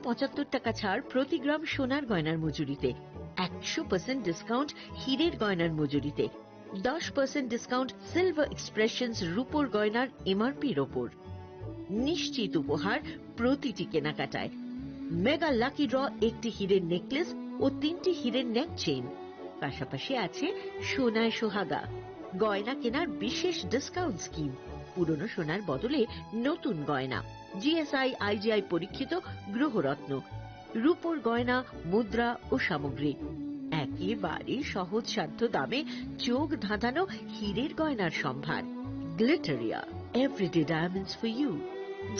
75 টাকা ছাড় প্রতি গ্রাম সোনার গয়নার মজুরিতে, 100% ডিসকাউন্ট হীরের গয়নার মজুরিতে, 10% ডিসকাউন্ট সিলভার এক্সপ্রেশনস রূপোর গয়নার এমআরপির ওপর। নিশ্চিত উপহার প্রতিটি কেনাকাটায়। মেগা লাকি ড্র একটি হীরের নেকলেস ও 3টি হীরের নেক চেইন। পাশাপাশি আছে সোনায় সোহাগা, গয়না কেনার বিশেষ ডিসকাউন্ট স্কিম, পুরনো সোনার বদলে নতুন গয়না, জিএসআই আইজিআই পরীক্ষিত গ্রহরত্ন, রূপোর গয়না, মুদ্রা ও সামগ্রী, একেবারে সহজসাধ্য দামে চোখ ধাঁধানো হীরের গয়নার সম্ভার। Glitteria, everyday diamonds for you.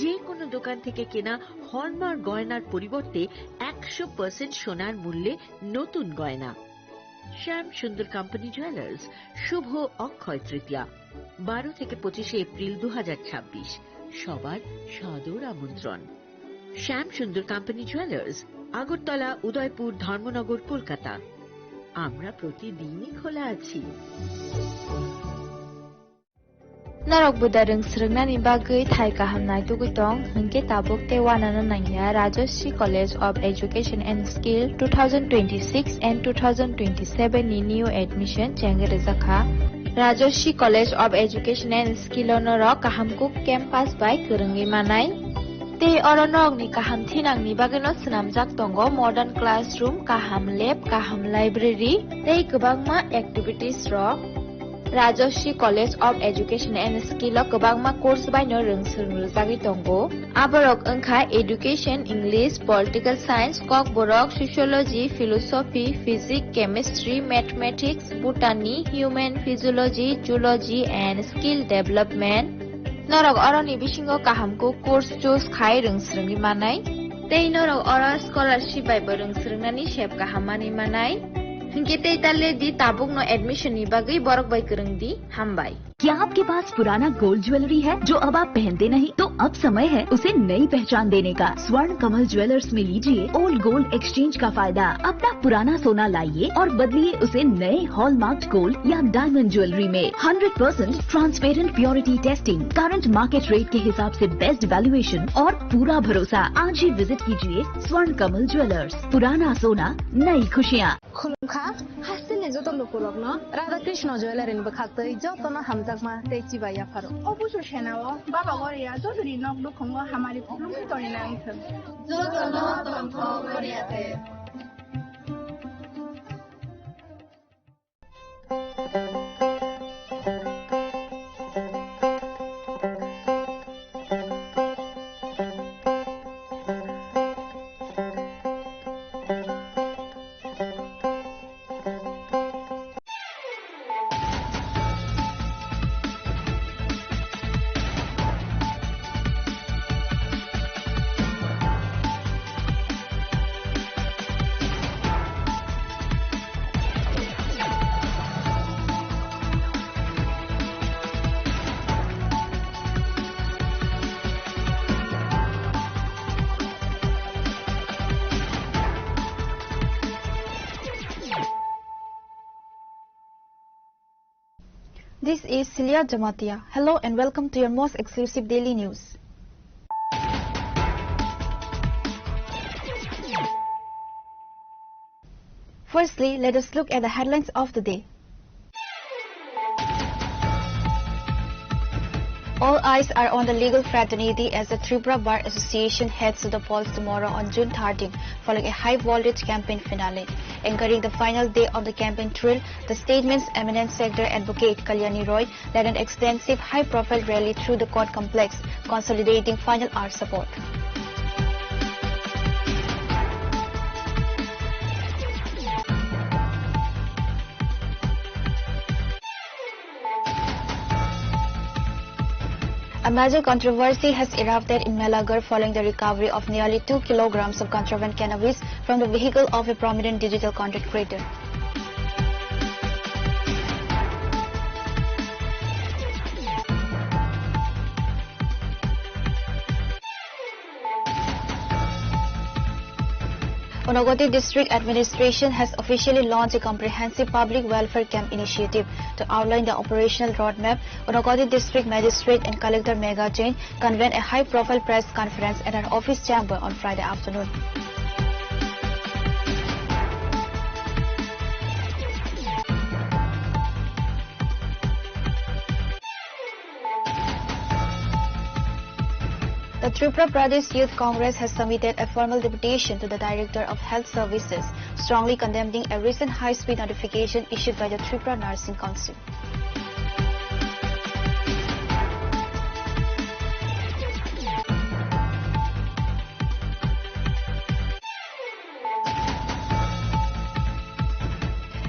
যে কোনো দোকান থেকে কেনা হলমার্ক গয়নার পরিবর্তে 100% সোনার মূল্যে নতুন গয়না। শ্যাম সুন্দর কোম্পানি জুয়েলার্স, শুভ অক্ষয় তৃতীয়া, 12 থেকে 25 এপ্রিল 2026। সবার সাদর আমন্ত্রণ। শ্যাম সুন্দর কোম্পানি জুয়েলার্স, আগরতলা, উদয়পুর, ধর্মনগর, কলকাতা। আমরা প্রতিদিনই খোলা আছি। Narok budareng srengna ni bagay thai kahamnai tugutong hingke tabuk te wanana nangya Rajashri College of Education and Skill 2026 and 2027 ni new admission chenge rezakha Rajashri College of Education and Skill onorok kahamkuk campus by kerengi manai te oronok ni kaham thinang ni bageno snamjak tongo modern classroom, kaham lab, kaham library tei kwbangma activities rok Rajashri College of Education and Skill kwbangma course baino rungsrungjagi tongo aborok wngkha education, English, political science, kok borok sociology, philosophy, physics, chemistry, mathematics, botany, human physiology, zoology and skill development norok oroni bisingo kahamko course choose khai rungsrungi manai tei norok oro scholarship bai rungsrungnani sep kahamani manai hingke tei talle di tabuk no admission ni bagai borok bai kereng di hambai। क्या आपके पास पुराना gold jewellery है जो अब आप पहनते नहीं? तो अब समय है उसे नई पहचान देने का। स्वर्ण कमल ज्वेलर्स में लीजिए ओल्ड गोल्ड एक्सचेंज का फायदा। अपना पुराना सोना लाइए और बदलिए उसे नए हॉलमार्क्ड गोल्ड या डायमंड ज्वेलरी में। 100% transparent purity testing, current market rate के हिसाब से बेस्ट वैल्यूएशन और पूरा भरोसा। आज ही विजिट कीजिए स्वर्ण कमल ज्वेलर्स। पुराना सोना, नई खुशियाँ। खुलुमखा हासिने जतन लोकलक न राधा कृष्ण ज्वेलरी नि बखाक्तै जतन हामजाकमा तेची बाया फारो अबुसो सेनाव बाबा गरिया जसरी नक दुखंग हमारी खुलुमखि तरिना आंथों जतन तन्थ गरियाते। This is Celia Jamatia. Hello and welcome to your most exclusive daily news. Firstly, let us look at the headlines of the day. All eyes are on the legal fraternity as the Tripura Bar Association heads to the polls tomorrow on June 13 following a high-voltage campaign finale. Anchoring the final day of the campaign thrill, the statement's eminent sector advocate Kalyani Roy led an extensive high-profile rally through the court complex, consolidating final hour support. A major controversy has erupted in Melagar following the recovery of nearly 2 kilograms of contraband cannabis from the vehicle of a prominent digital content creator. Unagoti District Administration has officially launched a comprehensive public welfare camp initiative to outline the operational roadmap. Unagoti District Magistrate and Collector Megha Jain convened a high-profile press conference at her office chamber on Friday afternoon. The Tripura Pradesh Youth Congress has submitted a formal deputation to the Director of Health Services, strongly condemning a recent high-speed notification issued by the Tripura Nursing Council.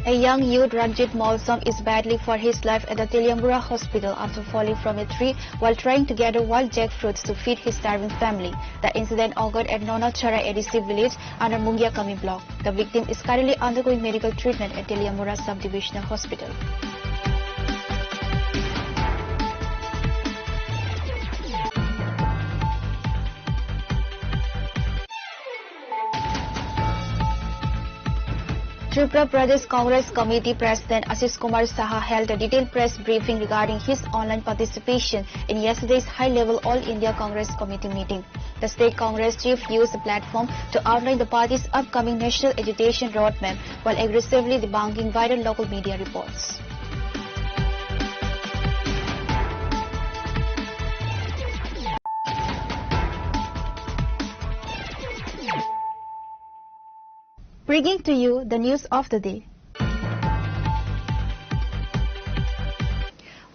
A young youth, Ranjit Malsam, is battling for his life at the Teliambura hospital after falling from a tree while trying to gather wild jackfruits to feed his starving family. The incident occurred at Nonachara ADC village under Mungia Kami block. The victim is currently undergoing medical treatment at Teliambura Subdivisional Hospital. Tripura Pradesh Congress Committee President Ashish Kumar Saha held a detailed press briefing regarding his online participation in yesterday's high-level All India Congress Committee meeting. The State Congress Chief used the platform to outline the party's upcoming national agitation roadmap while aggressively debunking viral local media reports. Bringing to you the news of the day.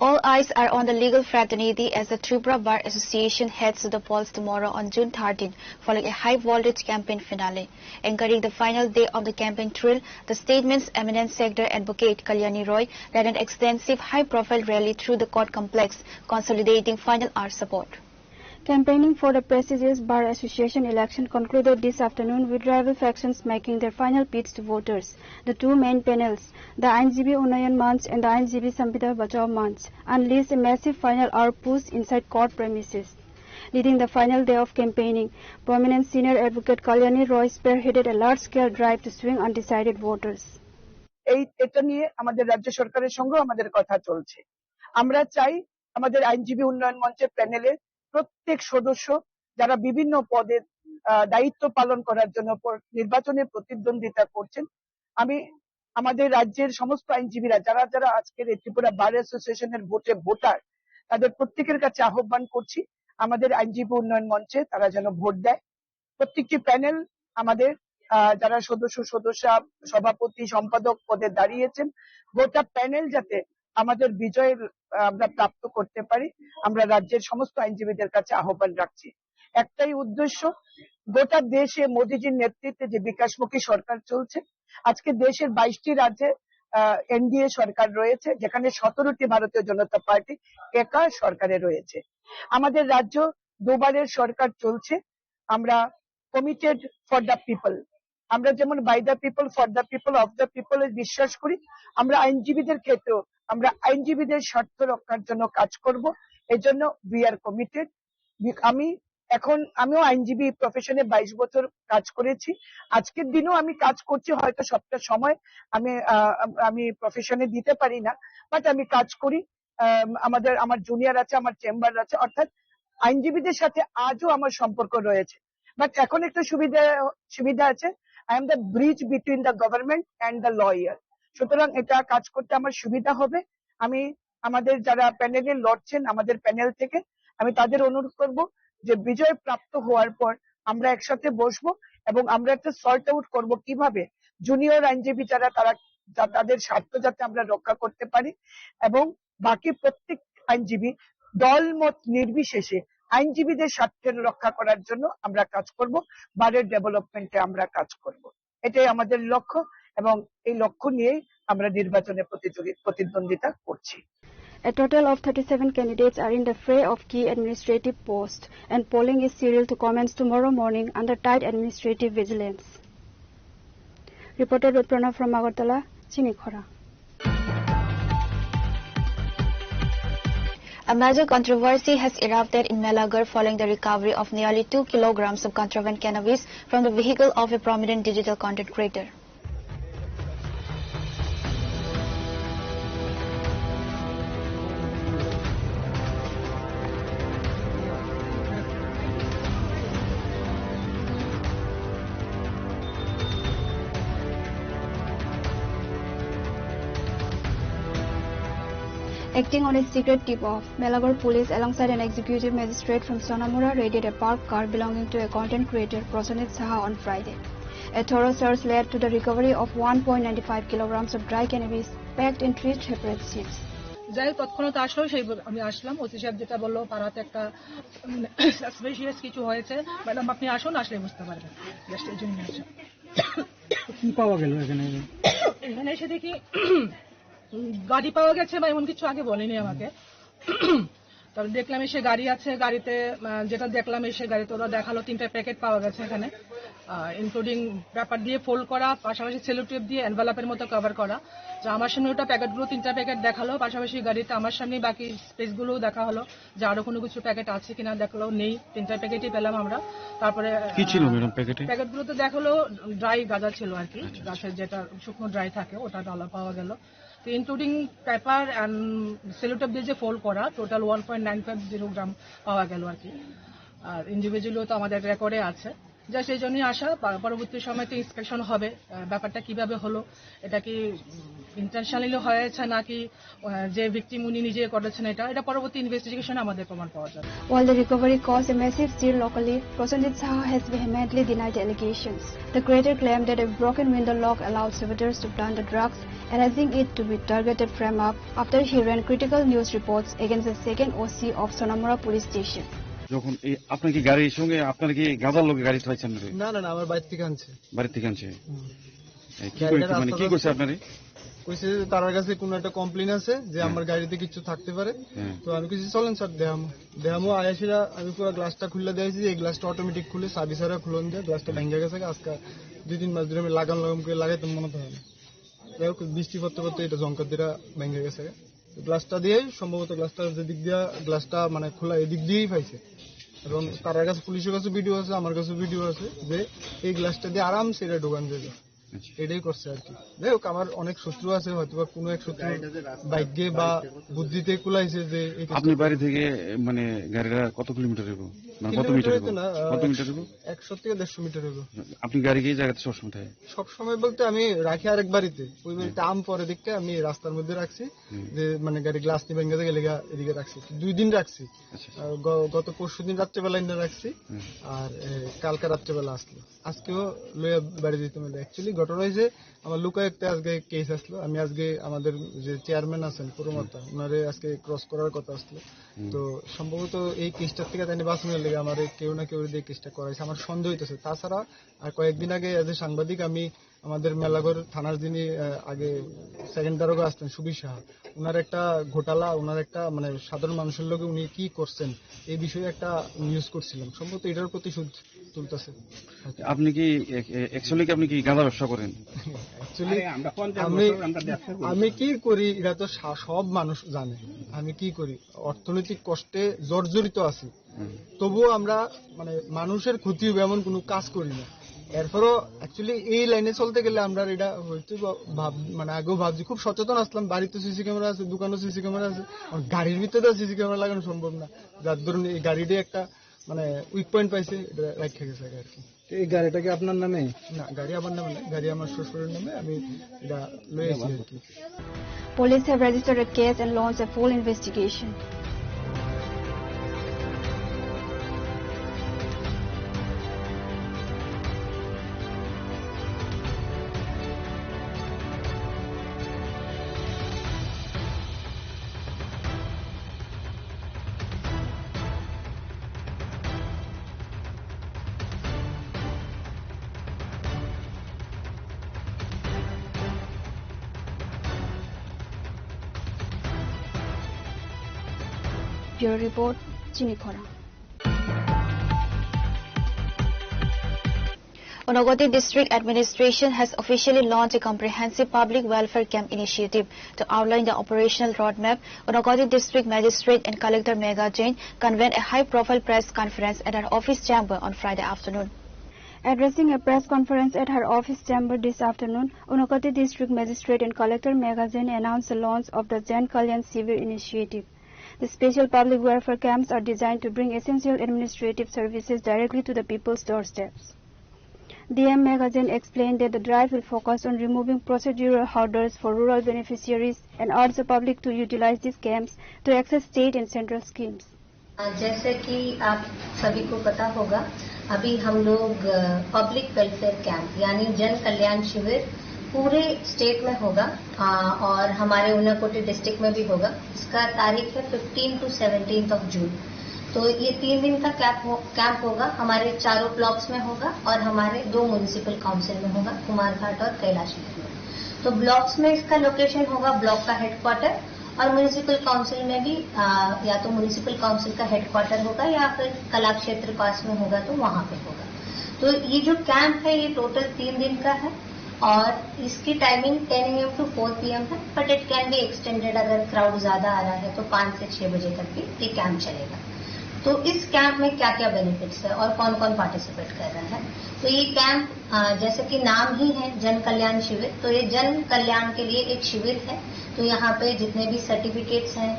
All eyes are on the legal fraternity as the Tripura Bar Association heads to the polls tomorrow on June 13, following a high-voltage campaign finale. Anchoring the final day of the campaign thrill, the statement's eminent sector advocate Kalyani Roy led an extensive high-profile rally through the court complex, consolidating final hour support. Campaigning for the prestigious Bar Association election concluded this afternoon with rival factions making their final pitch to voters. The two main panels, the Ainjibi Unayan Manch and the Ainjibi Samvida Bachao Manch, unleashed a massive final hour push inside court premises. Leading the final day of campaigning, prominent senior advocate Kalyani Roy spearheaded a large-scale drive to swing undecided voters. এটা নিয়ে আমাদের রাজ্য সরকারের সঙ্গে আমাদের কথা চলছে। আমরা চাই আমাদের আইনজীবী উন্নয়ন মঞ্চের প্যানেলে প্রত্যেক সদস্য যারা বিভিন্ন পদে দায়িত্ব পালন করার জন্য নির্বাচনে প্রতিদ্বন্দ্বিতা করছেন, আমি আমাদের রাজ্যের সমস্ত আইনজীবীরা যারা যারা আজকের এই ত্রিপুরা বার অ্যাসোসিয়েশনের ভোটার তাদের প্রত্যেকের কাছে আহ্বান করছি আমাদের আইনজীবী উন্নয়ন মঞ্চে তারা যেন ভোট দেয়। প্রত্যেকটি প্যানেল আমাদের যারা সদস্যা সভাপতি সম্পাদক পদে দাঁড়িয়েছেন গোটা প্যানেল যাতে আমাদের বিজয় আমরা প্রাপ্ত করতে পারি আমরা রাজ্যের সমস্ত আইনজীবীদের কাছে আহ্বান রাখছি। একটাই উদ্দেশ্য, গোটা দেশে মোদিজির নেতৃত্বে যে বিকাশমুখী সরকার চলছে, আজকে দেশের 22টি রাজ্যে এনডিএ সরকার রয়েছে, যেখানে 17টি ভারতীয় জনতা পার্টি একা সরকারে রয়েছে। আমাদের রাজ্য দুবারের সরকার চলছে। আমরা কমিটেড ফর দ্য পিপল, আমরা যেমন by the people for the people of the people বিশ্বাস করি, আমরা আইনজীবীদের ক্ষেত্রেও আমরা আইনজীবীদের স্বার্থ রক্ষার জন্য কাজ করব। এজন্য উই আর কমিটেড। আমিও আইনজীবী প্রফেশনে 22 বছর কাজ করেছি, আজকের দিনেও আমি কাজ করছি। হয়তো সবটা সময় আমি প্রফেশনে দিতে পারি না, বাট আমি কাজ করি। আমার জুনিয়র আছে, আমার চেম্বার আছে, অর্থাৎ আইনজীবীদের সাথে আজও আমার সম্পর্ক রয়েছে। বাট এখন একটা সুবিধা আছে, I am the bridge between the government and the lawyer. সুতরাং এটা কাজ করতে আমার সুবিধা হবে। আমি আমাদের যারা প্যানেলে লড়ছেন আমাদের প্যানেল থেকে আমি তাদের অনুরোধ করব যে বিজয় প্রাপ্ত হওয়ার পর আমরা একসাথে বসবো এবং আমরা একটা সর্ট আউট করবো কিভাবে জুনিয়র আইনজীবী যারা তাদের স্বার্থ যাতে আমরা রক্ষা করতে পারি এবং বাকি প্রত্যেক আইনজীবী দলমত নির্বিশেষে আইনজীবীদের স্বার্থের রক্ষা করার জন্য আমরা কাজ করব, বারের ডেভেলপমেন্টে আমরা কাজ করব। এটাই আমাদের লক্ষ্য এবং এই লক্ষ্য নিয়েই আমরা নির্বাচনে প্রতিদ্বন্দ্বিতা করছি। A total of 37 candidates are in the fray of key administrative posts, and polling is scheduled to commence tomorrow morning under tight administrative vigilance. Reported with Pranav from Agartala, Chinikhora. A major controversy has erupted in Melagar following the recovery of nearly 2 kilograms of contraband cannabis from the vehicle of a prominent digital content creator. Acting on a secret tip-off, Melabar police alongside an executive magistrate from Sonamura raided a parked car belonging to a content creator, Prasanit Saha, on Friday. A thorough search led to the recovery of 1.95 kilograms of dry cannabis packed in 3 separate seats. যাই তৎক্ষণাৎ আসলো সেই আমি আসলাম OC সাহেব যেটা বললো পাড়াতে একটা সাসপিশিয়াস কিছু হয়েছে ম্যাডাম আপনি আসুন আসলে বুঝতে পারবেন জাস্ট এই জন্য আসা কি পাওয়া গেল এখানে এসে দেখি গাড়ি পাওয়া গেছে বা এমন কিছু আগে বলেনি আমাকে তবে দেখলাম এসে গাড়ি আছে গাড়িতে যেটা দেখলাম এসে গাড়িতে ওরা দেখালো 3টা প্যাকেট পাওয়া গেছে এখানে ইনক্লুডিং পেপার দিয়ে ফোল্ড করা পাশাপাশি সেলো টেপ দিয়ে এনভেলপের মতো কভার করা যে আমার সামনে ওটা প্যাকেটগুলো 3টা প্যাকেট দেখালো পাশাপাশি গাড়িতে আমার সামনে বাকি স্পেসগুলোও দেখা হলো যে আরো কোনো কিছু প্যাকেট আছে কিনা দেখলো নেই 3টা প্যাকেটই পেলাম আমরা তারপরে কি ছিল ম্যাডাম প্যাকেটে প্যাকেটগুলোতে দেখালো ড্রাই গাঁজা ছিল আর কি গাছের যেটা শুকনো ড্রাই থাকে ওটা ডালা পাওয়া গেল ইনক্লুডিং পেপার অ্যান্ড সেলোটেপ দিয়ে যে ফোল্ড করা টোটাল 1.950 গ্রাম পাওয়া গেল আর কি আর ইন্ডিভিজুয়ালও তো আমাদের রেকর্ডে আছে যা সেই জন্যই আসা পরবর্তী সময়তে ইন্সপেকশন হবে ব্যাপারটা কিভাবে হলো এটা কি ইন্টেনশনালি হয়েছে নাকি যে ভিকটিম উনি নিজে করেছেন এটা পরবর্তী ইনভেস্টিগেশনে আমাদের প্রমাণ পাওয়া যাবে While the recovery caused a massive stir locally, Prasanit Saha has vehemently denied the allegations. The creator claimed that a broken window lock allowed saboteurs to plant the drugs, alleging it to be targeted frame-up after he ran critical news reports against the second OC of Sonamura police station. যখন আপনার কি গাড়ির সঙ্গে আপনার কি গাজার লোকে গাড়ি চালাচ্ছেন না না না আমার বাড়ি থেকে আনছে কি করছে আপনারে কইছে তার কাছে কোনো একটা কমপ্লেইন আছে যে আমার গাড়িতে কিছু থাকতে পারে তো আমি কিছু চলেন স্যার দেহামো আয়াসিরা আমি পুরো গ্লাসটা খুলে দিয়েছি এই গ্লাসটা অটোমেটিক খুলে সাবি সারা খুলন দিয়ে গ্লাসটা ভেঙে গেছে আজকে 2-3 মাস ধরে আমি লাগাম করে লাগাইতে মনে হয় না যাই হোক বৃষ্টি পড়তে পড়তে এটা জঙ্কার দিয়ে ভেঙে গেছে গ্লাসটা দিয়ে সম্ভবত গ্লাসটা যেদিক দিয়ে গ্লাসটা মানে খোলা এদিক দিয়েই পাইছে এবং তার কাছে পুলিশের কাছে ভিডিও আছে আমার কাছে ভিডিও আছে যে এই গ্লাসটা দিয়ে আরামসে এটা ঢোকান যাবে এটাই করছে আর কি যাই হোক আমার অনেক শত্রু আছে হয়তো বা কোনো এক শত্রু বাইকে বা বুদ্ধিতে কুলাইছে যে আপনি বাড়ি থেকে মানে গাড়িটা কত কিলোমিটার হইব মানে কত মিটার হইব 100 থেকে 150 মিটার হইব আপনি গাড়ি গিয়ে জায়গাতে সবসময় থাকে সবসময় বলতে আমি রাখি আরেক বাড়িতে ওই বাড়িতে আম পরে দেখতে আমি রাস্তার মধ্যে রাখছি যে মানে গাড়ি গ্লাস নিয়ে ভেঙে গেলে এদিকে রাখছি 2 দিন রাখছি গত পরশুদিন রাত্রেবেলা এনে রাখছি আর কালকে রাত্রেবেলা আসলো আজকেও লইয়া বাড়ি যেতে মানে অ্যাকচুয়ালি ঘটনা হয়েছে আমার লোকায়ুক্তে আজকে কেস আসলো আমি আজকে আমাদের যে চেয়ারম্যান আছেন পুরমাতা ওনারে আজকে ক্রস করার কথা আসলো তো সম্ভবত এই কেসটার থেকে তাই বাঁচানোর লেগে আমার কেউ না কেউ দিয়ে কেসটা করাইছে আমার সন্দেহ হইতেছে তাছাড়া আর কয়েকদিন আগে এজ এ সাংবাদিক আমি আমাদের মেলাঘর থানার যিনি আগে সেকেন্ড দারোগা আসতেন সুবীর সাহা ওনার একটা ঘোটালা ওনার একটা মানে সাধারণ মানুষের লোকে উনি কি করছেন এই বিষয়ে একটা নিউজ করছিলাম সম্ভবত এটার প্রতিশোধ তুলতেছে আপনি কি অ্যাকচুয়ালি আপনি কি গাঁজা ব্যবসা করেন আমি কি করি এটা তো সব মানুষ জানে আমি কি করি অর্থনৈতিক কষ্টে জর্জরিত আছি তবুও আমরা মানে মানুষের ক্ষতি হবে এমন কোনো কাজ করি না এরপরও অ্যাকচুয়ালি এই লাইনে চলতে গেলে আমরা এটা হয়তো মানে আগেও ভাবছি খুব সচেতন আসলাম বাড়িতে সিসি ক্যামেরা আছে দোকানে সিসি ক্যামেরা আছে গাড়ির ভিতরে সিসি ক্যামেরা লাগানো সম্ভব না যার ধরুন এই গাড়িটি একটা মানে উইক পয়েন্ট পাইছে এটা রাখা গেছে আর কি এই গাড়িটা কি আপনার নামে না গাড়ি আমার নামে না গাড়ি আমার শ্বশুরের নামে আমি এটা লয়েছি আর কি Police have registered a case and launched a full investigation. Bureau Report, Chinikhora. Unagoti District Administration has officially launched a comprehensive public welfare camp initiative. To outline the operational roadmap, Unagoti District Magistrate and Collector Megha Jain convened a high-profile press conference at her office chamber on Friday afternoon. Addressing a press conference at her office chamber this afternoon, Unagoti District Magistrate and Collector Megha Jain announced the launch of the Jan Kalyan Shivir initiative. The special public welfare camps are designed to bring essential administrative services directly to the people's doorsteps. DM Megha Jain explained that the drive will focus on removing procedural hurdles for rural beneficiaries and urged the public to utilize these camps to access state and central schemes. जैसे कि आप सभी को पता होगा, अभी हम लोग पब्लिक वेलफेयर कैंप यानी जन कल्याण शिविर पूरे स्टेट में होगा और हमारे ऊनाकोटी डिस्ट्रिक्ट में भी होगा. इसका तारीख है 15 to 17 जून. तो ये 3 दिन का कैंप होगा. हमारे चारों ब्लॉक्स में होगा और हमारे 2 म्युनिसिपल काउंसिल में होगा, कुमारघाट और कैलाशी में. तो ब्लॉक्स में इसका लोकेशन होगा ब्लॉक का हेडक्वार्टर और म्युनिसिपल काउंसिल में भी या तो म्युनिसिपल काउंसिल का हेडक्वार्टर होगा या फिर कला क्षेत्र पास में होगा तो वहां पे होगा. तो ये जो कैंप है ये टोटल 3 दिन का है और इसकी टाइमिंग 10 AM to 4 PM है, but it can be extended अगर क्राउड ज्यादा आ रहा है तो 5 से 6 बजे तक भी ये कैंप चलेगा. तो इस कैंप में क्या क्या बेनिफिट्स है और कौन कौन पार्टिसिपेट कर रहा है. तो ये कैंप जैसे कि नाम ही है जन कल्याण शिविर, तो ये जन कल्याण के लिए एक शिविर है. तो यहाँ पे जितने भी सर्टिफिकेट्स हैं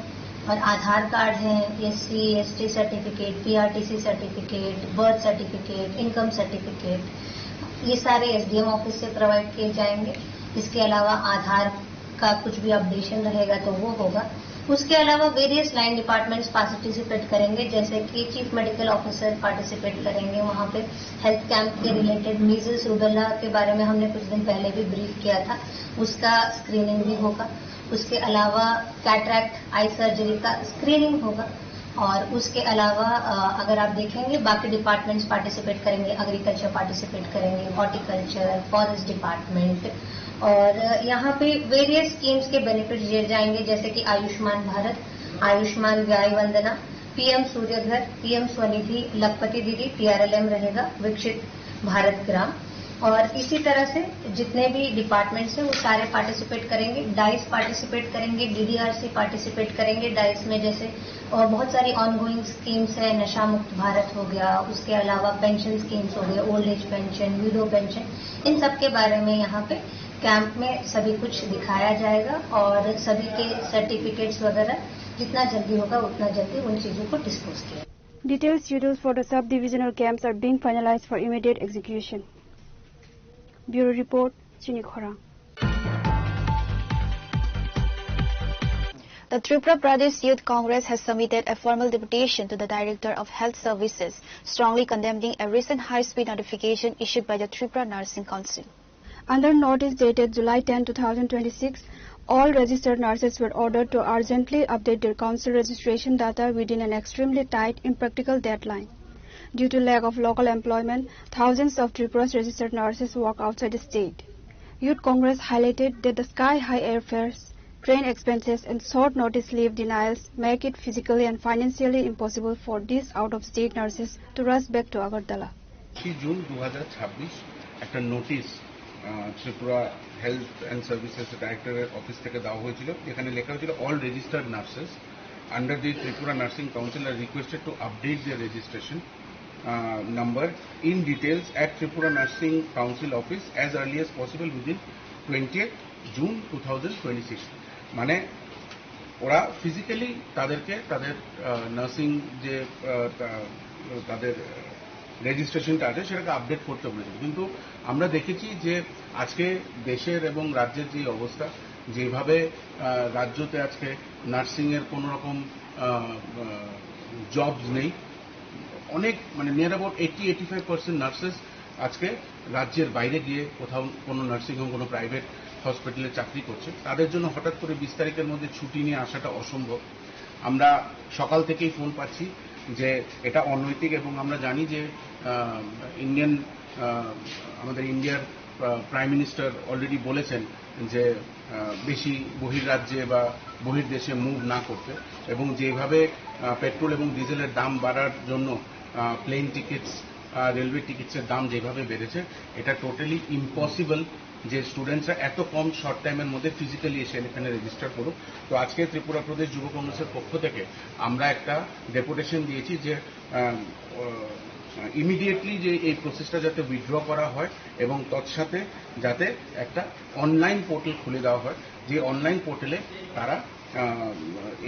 और आधार कार्ड हैं, SC ST certificate, PRTC certificate, birth certificate, income certificate, ये सारे SDM ऑफिस से प्रोवाइड किए जाएंगे. इसके अलावा आधार का कुछ भी अपडेशन रहेगा तो वो होगा. उसके अलावा वेरियस लाइन डिपार्टमेंट्स पार्टिसिपेट करेंगे, जैसे कि चीफ मेडिकल ऑफिसर पार्टिसिपेट करेंगे. वहाँ पे हेल्थ कैंप के रिलेटेड मीजल्स रूबेला के बारे में हमने कुछ दिन पहले भी ब्रीफ किया था, उसका स्क्रीनिंग भी होगा. उसके अलावा कैटरैक्ट आई सर्जरी का स्क्रीनिंग होगा. और उसके अलावा अगर आप देखेंगे बाकी डिपार्टमेंट्स पार्टिसिपेट करेंगे. एग्रीकल्चर पार्टिसिपेट करेंगे, हॉर्टिकल्चर, फॉरेस्ट डिपार्टमेंट. और यहाँ पे वेरियस स्कीम्स के बेनिफिट दिए जाएंगे, जैसे कि आयुष्मान भारत, आयुष्मान व्याय वंदना, PM सूर्यघर, PM स्वनिधि, लखपति दीदी, TRLM रहेगा, विकसित भारत ग्राम. और इसी तरह से जितने भी डिपार्टमेंट्स हैं वो सारे पार्टिसिपेट करेंगे. डाइस पार्टिसिपेट करेंगे, DDRC पार्टिसिपेट करेंगे. डाइस में जैसे और बहुत सारी ऑनगोइंग स्कीम्स है, नशा मुक्त भारत हो गया, उसके अलावा पेंशन स्कीम्स हो गए, old age pension, widow pension, इन सब के बारे में यहाँ पे कैंप में सभी कुछ दिखाया जाएगा और सभी के सर्टिफिकेट्स वगैरह जितना जल्दी होगा उतना जल्दी उन चीजों को डिस्पोज किया. Detailed schedules for the sub-divisional camps are being finalized for immediate execution. Bureau Report, Chini Khora. The Tripura Pradesh Youth Congress has submitted a formal deputation to the Director of Health Services, strongly condemning a recent high-speed notification issued by the Tripura Nursing Council. Under notice dated July 10, 2026, all registered nurses were ordered to urgently update their council registration data within an extremely tight, impractical deadline. Due to lack of local employment, thousands of Tripura's registered nurses work outside the state. Youth Congress highlighted that the sky-high airfares, train expenses and short notice leave denials make it physically and financially impossible for these out-of-state nurses to rush back to Agartala. 3 June 2026 একটা notice Tripura health and services ডাইরেক্টরের office থেকে দেওয়া হয়েছিল, যেখানে লেখা হয়েছিল all registered nurses under the Tripura Nursing Council are requested to update their registration number in details at Tripura Nursing Council office as early as possible within 20th June 2026. মানে ওরা physically তাদেরকে তাদের নার্সিং যে তাদের রেজিস্ট্রেশনটা আছে সেটাকে update করতে বলেছিল। কিন্তু আমরা দেখেছি যে আজকে দেশের এবং রাজ্যের যে অবস্থা, যেভাবে রাজ্যতে আজকে নার্সিংয়ের কোনো রকম জবস নেই, অনেক মানে নিয়ার অ্যাবাউট 80-85% নার্সেস আজকে রাজ্যের বাইরে গিয়ে কোথাও কোনো নার্সিং হোম কোনো প্রাইভেট হসপিটালে চাকরি করছে। তাদের জন্য হঠাৎ করে 20 তারিখের মধ্যে ছুটি নিয়ে আসাটা অসম্ভব। আমরা সকাল থেকেই ফোন পাচ্ছি যে এটা অনৈতিক, এবং আমরা জানি যে আমাদের ইন্ডিয়ার প্রাইম মিনিস্টার অলরেডি বলেছেন যে বেশি বহির্রাজ্যে বা বহির্দেশে মুভ না করতে, এবং যেভাবে পেট্রোল এবং ডিজেলের দাম বাড়ার জন্য প্লেন টিকিটস রেলওয়ে টিকিটসের দাম যেভাবে বেড়েছে, এটা টোটালি ইম্পসিবল যে স্টুডেন্টসরা এত কম শর্ট টাইমের মধ্যে ফিজিক্যালি এসে এখানে রেজিস্টার করুক। তো আজকে ত্রিপুরা প্রদেশ যুব কংগ্রেসের পক্ষ থেকে আমরা একটা ডেপুটেশন দিয়েছি যে ইমিডিয়েটলি যে এই প্রসেসটা যাতে উইথড্র করা হয় এবং তৎসাথে যাতে একটা অনলাইন পোর্টাল খুলে দেওয়া হয়, যে অনলাইন পোর্টালে তারা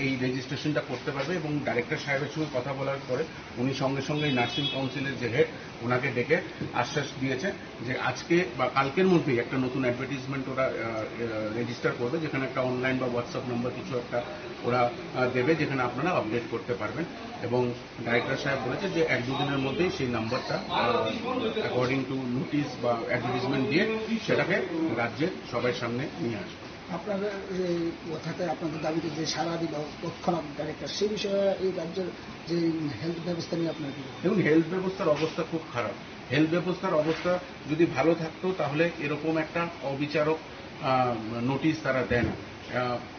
এই রেজিস্ট্রেশনটা করতে পারবে। এবং ডাইরেক্টর সাহেবের সঙ্গে কথা বলার পরে উনি সঙ্গে সঙ্গে নার্সিং কাউন্সিলের যে হেড ওনাকে ডেকে আশ্বাস দিয়েছে যে আজকে বা কালকের মধ্যেই একটা নতুন অ্যাডভার্টিজমেন্ট ওরা রেজিস্টার করবে, যেখানে একটা অনলাইন বা হোয়াটসঅ্যাপ নম্বর কিছু একটা ওরা দেবে, যেখানে আপনারা আপডেট করতে পারবেন। এবং ডাইরেক্টর সাহেব বলেছে যে 1-2 দিনের মধ্যেই সেই নাম্বারটা অ্যাকর্ডিং টু নোটিশ বা অ্যাডভার্টিজমেন্ট দিয়ে সেটাকে রাজ্যের সবার সামনে নিয়ে আসবে। আপনাদের এই কথাতে আপনাদের দাবিতে যে সারা দিন তৎক্ষণাৎ ডাইরেক্টর, সেই বিষয়ে এই রাজ্যের যে হেলথ ব্যবস্থা নিয়ে আপনার কি? দেখুন, হেলথ ব্যবস্থার অবস্থা খুব খারাপ। হেলথ ব্যবস্থার অবস্থা যদি ভালো থাকতো তাহলে এরকম একটা অবিচারক নোটিশ তারা দেয় না।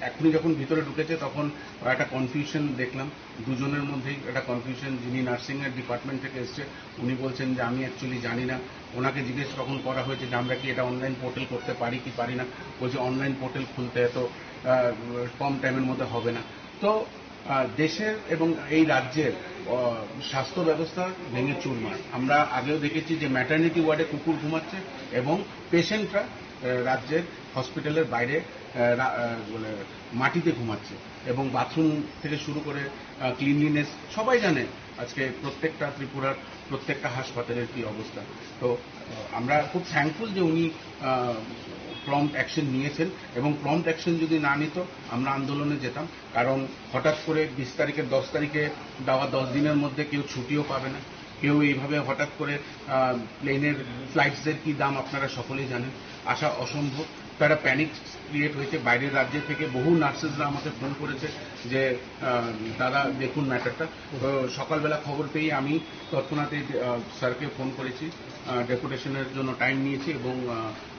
এখনই যখন ভিতরে ঢুকেছে তখন একটা কনফিউশন দেখলাম, দুজনের মধ্যেই একটা কনফিউশন। যিনি নার্সিং এর ডিপার্টমেন্ট থেকে এসছে উনি বলছেন যে আমি অ্যাকচুয়ালি জানি না। ওনাকে জিজ্ঞেস তখন করা হয়েছে যে আমরা কি এটা অনলাইন পোর্টাল করতে পারি কি পারি না, বলছে অনলাইন পোর্টাল খুলতে এত কম টাইমের মধ্যে হবে না। তো দেশের এবং এই রাজ্যের স্বাস্থ্য ব্যবস্থা ভেঙে চুরমার। আমরা আগেও দেখেছি যে ম্যাটারনিটি ওয়ার্ডে কুকুর ঘুমাচ্ছে এবং পেশেন্টরা রাজ্যের হসপিটালের বাইরে মাটিতে ঘুমাচ্ছে, এবং বাথরুম থেকে শুরু করে ক্লিনলিনেস সবাই জানে আজকে প্রত্যেকটা ত্রিপুরার প্রত্যেকটা হাসপাতালের কি অবস্থা। তো আমরা খুব থ্যাঙ্কফুল যে উনি প্রম্পট অ্যাকশন নিয়েছেন, এবং প্রম্পট অ্যাকশন যদি না নিত আমরা আন্দোলনে যেতাম। কারণ হঠাৎ করে 20 তারিখের 10 তারিখে দেওয়া 10 দিনের মধ্যে কেউ ছুটিও পাবে না। কেউ এইভাবে হঠাৎ করে প্লেনের ফ্লাইটসের কি দাম আপনারা সকলেই জানেন, আসা অসম্ভব। তারা প্যানিক ক্রিয়েট হয়েছে। বাইরের রাজ্য থেকে বহু নার্সেসরা আমাকে ফোন করেছে যে দাদা দেখুন ম্যাটারটা। তো সকালবেলা খবর পেয়ে আমি তৎক্ষণাৎ স্যারকে ফোন করেছি, ডেপুটেশনের জন্য টাইম নিয়েছি এবং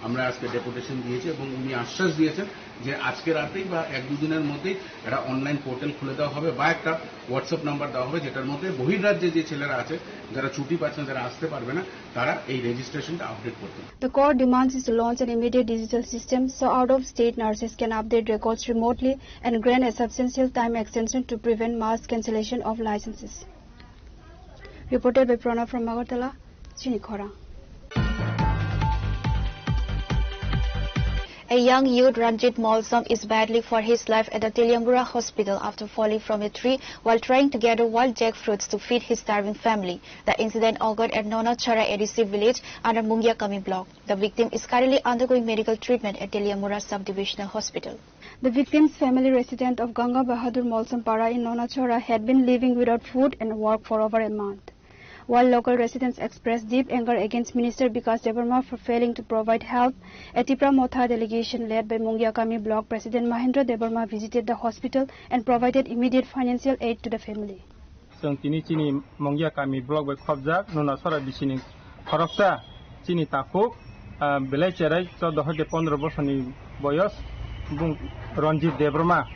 আমরা আজকে ডেপুটেশন দিয়েছি, এবং উনি আশ্বাস দিয়েছেন যে আজকে রাতেই বা 1-2 দিনের মধ্যেই একটা অনলাইন পোর্টাল খুলে দেওয়া হবে বা একটা হোয়াটসঅ্যাপ নাম্বার দেওয়া হবে, যেটার মধ্যে বহির্রাজ্যে যে ছেলেরা আছে যারা ছুটি পাচ্ছেন, যারা আসতে পারবে না, তারা এই রেজিস্ট্রেশনটা আপডেট করতে। The court demands is to launch an immediate digital system so out-of-state nurses can update records remotely and grant a substantial time extension to prevent mass cancellation of licenses. Reported by Pranav from Agartala, Chinikhora. A young youth, Ranjit Molsom, is battling for his life at the Teliambura hospital after falling from a tree while trying to gather wild jackfruits to feed his starving family. The incident occurred at Nonachara ADC village under Mungia Kami block. The victim is currently undergoing medical treatment at Teliambura Subdivisional Hospital. The victim's family, resident of Ganga Bahadur Molsom Para in Nonachara, had been living without food and work for over a month. While local residents expressed deep anger against Minister Bikas Debarma for failing to provide help, a Tipra Motha delegation led by Mungia Kami block President Mahendra Debarma visited the hospital and provided immediate financial aid to the family. Chini Mungia Kami block by Khobjak, Nonachara Bishini Khoroksa, Chini Takuk, Belecherai, so the Hote Pondra Bosani Boyos, Ranjit Debarma,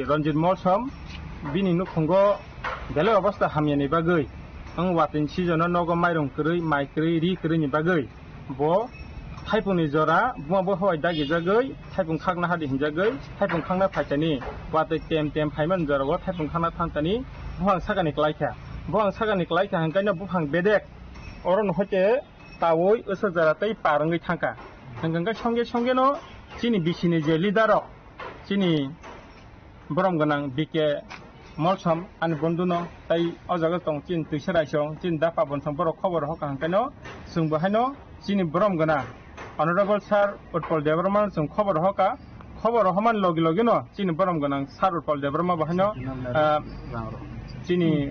Ranjit Molsom, Bini Nukongo. Dale অবস্থা হামিয়ানি বাগৈ আং ওয়াতিন সিজনো নগো মাইরং কरै মাই কरै রি करैनि बागै bo थाइपुंनि जरा बुआबो हवाय दागि जागै थाइपुं खागना हादि हिनजागै थाइपुं खांना फाइतानि वाते टेम फाइमान जरागो थाइपुं खाना थांतानि बुहां सागानि क्लाइखा हंगायना बुहां बेदेक अरन हते तावै ओसो जरातै पारंगै थांका हंगांगा संगे नो चिनि बिसिनि जे लिडारक चिनि बरम गोनां बिके Molsom and Bonduno, Tai Ozagatong, Chin Tisharashong, Chin Dapa Bonsamboro cover Hokano, Sumbahano, Chini Bromgana, Honorable Sir, Utpol Deverman, some cover Hoka, cover Homan Logino, Chini Bromgana, Sir Utpol Deverma Bahano, Chini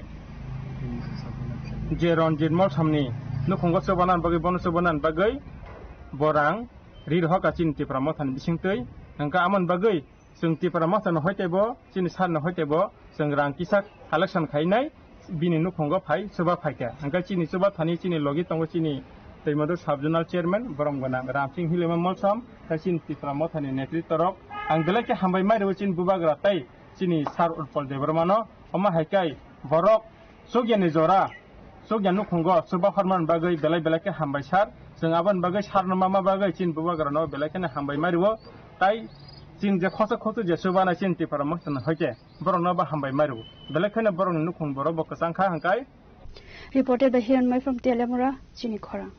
Jeron Jid Molsomni, Nukongosobanan, Bagi Bonosobanan Bagay, Borang, Read Hoka Chin Tipramotan Bishingtui, and Kaman Bagay. जों तिपरा माथानो हयतेबो चिनि सारनो हयतेबो जों रांकिसाक हालेक्सन खाइनाय बिनि नुखंगो phi सुबा फाइका अंका चिनि सुबा थानि चिनि लगी तंगो चिनि दैमदर सबजोनाल chairman बरमगना Ramsingh हिलेमा मलसम चिनि तिपरा माथानि नेतृत्वरक आं गलाके हामबाय माइरो चिनि बुबाग्रा ताइ चिनि सार उत्पल देबरमानो अमा हाइकाय बरक सोगियानि जरा so gyanu khungo suba farman bagai belai belai ke hambai sar जों आबान बागै सारनो मा बागै चिन बुबाग्रानो बेलायखाने हांबाय मारिवो ताई चिन जे खस खस जे सुबाना चिन तिफारा मखन हयके बरनो बा हांबाय मारिवो बेलायखाने बरनो नुखुं बर बकसांखा हांकाय Reported by Hiranmai from Telamura, Chinikhora.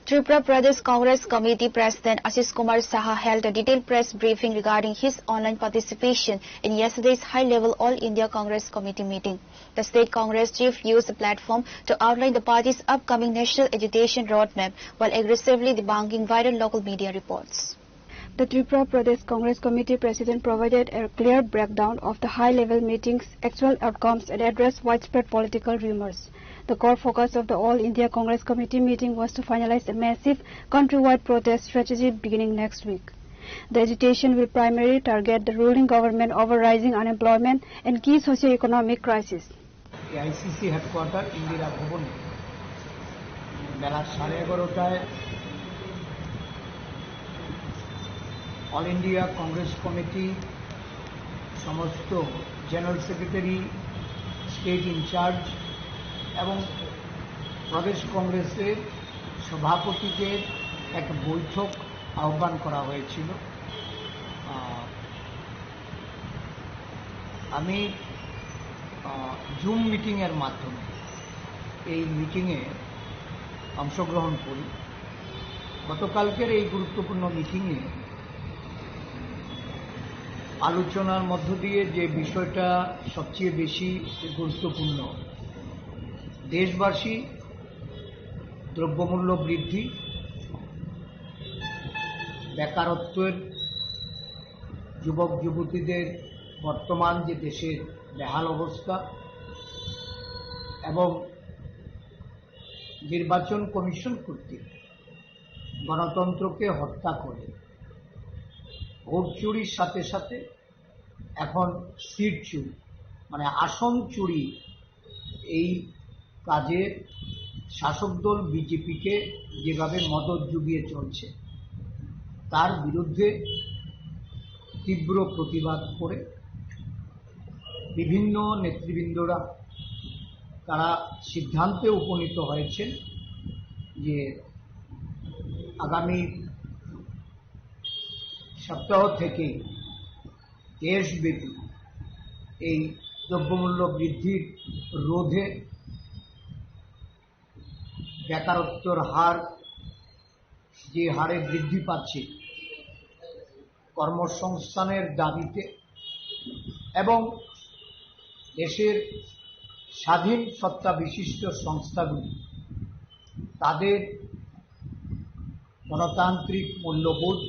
Tripura Pradesh Congress Committee President Ashish Kumar Saha held a detailed press briefing regarding his online participation in yesterday's high-level All India Congress Committee meeting. The state Congress chief used the platform to outline the party's upcoming national agitation roadmap while aggressively debunking viral local media reports. The Tripura Pradesh Congress Committee President provided a clear breakdown of the high-level meeting's actual outcomes and addressed widespread political rumors. The core focus of the All India Congress Committee meeting was to finalize a massive countrywide protest strategy beginning next week. The agitation will primarily target the ruling government over rising unemployment and key socio-economic crises. AICC headquarter Indira Bhavan Bela 11:30টায় all India Congress committee সমস্ত general secretary state in charge এবং প্রদেশ কংগ্রেসের সভাপতিদের এক বৈঠক আহ্বান করা হয়েছিল। আমি zoom মিটিংয়ের মাধ্যমে এই মিটিংয়ে অংশগ্রহণ করি। গতকালকের এই গুরুত্বপূর্ণ মিটিংয়ে আলোচনার মধ্য দিয়ে যে বিষয়টা সবচেয়ে বেশি গুরুত্বপূর্ণ, দেশবাসী দ্রব্যমূল্য বৃদ্ধি, বেকারত্বের, যুবক যুবতীদের বর্তমান যে দেশের বেহাল অবস্থা এবং নির্বাচন কমিশন কর্তৃক গণতন্ত্রকে হত্যা করে ভোট চুরির সাথে সাথে এখন সিট চুরি মানে আসন চুরি, এই কাজে শাসক দল বিজেপিকে যেভাবে মদত জুগিয়ে চলছে তার বিরুদ্ধে তীব্র প্রতিবাদ করে বিভিন্ন নেতৃবৃন্দরা তারা সিদ্ধান্তে উপনীত হয়েছেন যে আগামী সপ্তাহ থেকে দেশব্যাপী এই দ্রব্যমূল্য বৃদ্ধির রোধে, বেকারত্বের হার যে হারে বৃদ্ধি পাচ্ছে, কর্মসংস্থানের দাবিতে এবং দেশের স্বাধীন সত্তা বিশিষ্ট সংস্থাগুলি তাদের গণতান্ত্রিক মূল্যবোধ